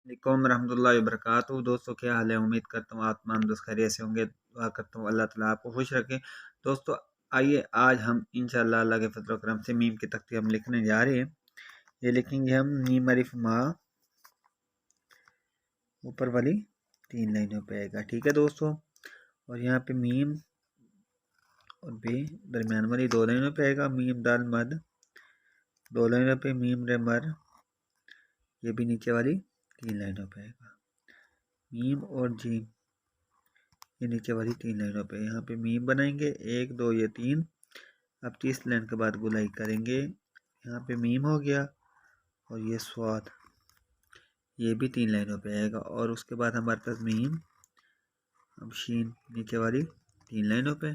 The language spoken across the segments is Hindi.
अलैकुम रहमतुल्लाहि वबरकातुहू। दोस्तों क्या हाल है, उम्मीद करता हूँ आप तमाम दोस्त खैरियत से होंगे। दुआ करता हूँ अल्लाह ताला आपको खुश रखे। दोस्तों आइए आज हम इंशाअल्लाह अल्लाह के फजल व करम से मीम की तख्ती हम लिखने जा रहे हैं। ये लिखेंगे हम मीम अलिफ माँ, ऊपर वाली 3 लाइनों पे आएगा, ठीक है दोस्तों। और यहाँ पे मीम और बे दरमियान वाली 2 लाइनों पे आएगा। मीम दाल मद 2 लाइनों पे। मीम रे मर, ये भी नीचे वाली 3 लाइनों पे आएगा। मीम और जीम, ये नीचे वाली 3 लाइनों पे। यहाँ पे मीम बनाएंगे 1 2 ये 3। अब 30 लाइन के बाद गुलाई करेंगे। यहाँ पे मीम हो गया और ये स्वाद, ये भी 3 लाइनों पे आएगा। और उसके बाद हमारे पास मीम, अब शीन नीचे वाली 3 लाइनों पे।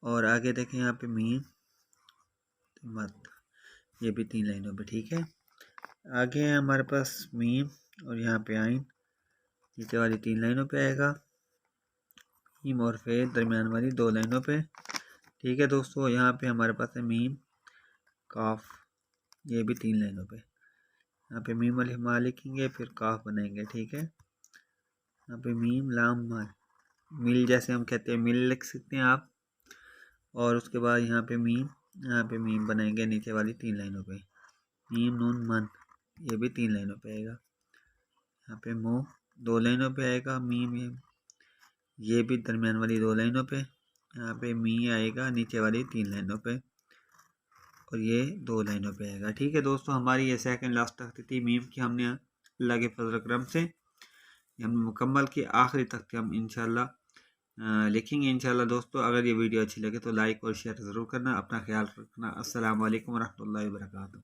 और आगे देखें यहाँ पे मीम मत, ये भी 3 लाइनों पे, ठीक है। आगे है हमारे पास मीम और यहाँ पे आइन, नीचे वाली 3 लाइनों पे आएगा। मीम और फे दरमियान वाली 2 लाइनों पे, ठीक है दोस्तों। यहाँ पे हमारे पास है मीम काफ, ये भी 3 लाइनों पे। यहाँ पे मीम अलिफ मा लिखेंगे, फिर काफ बनाएंगे, ठीक है। यहाँ पे मीम लाम माल, मिल जैसे हम कहते हैं मिल लिख सकते हैं आप। और उसके बाद यहाँ पे मीम बनाएंगे नीचे वाली 3 लाइनों पे। मीम नून मन, ये भी 3 लाइनों पे आएगा। यहाँ पे मो 2 लाइनों पे आएगा। मीम ये भी दरमियान वाली 2 लाइनों पे। यहाँ पे मी आएगा नीचे वाली 3 लाइनों पे और ये 2 लाइनों पे आएगा, ठीक है दोस्तों। हमारी ये सेकंड लास्ट तख्ती थी मीम की, हमने अल्लाह के फजल करम से हमने मुकम्मल की। आखिरी तख्ती हम इंशाल्लाह लिखेंगे इंशाल्लाह। दोस्तों अगर ये वीडियो अच्छी लगे तो लाइक और शेयर ज़रूर करना। अपना ख्याल रखना। अस्सलाम वालेकुम रहमतुल्लाहि व बरकातुहू।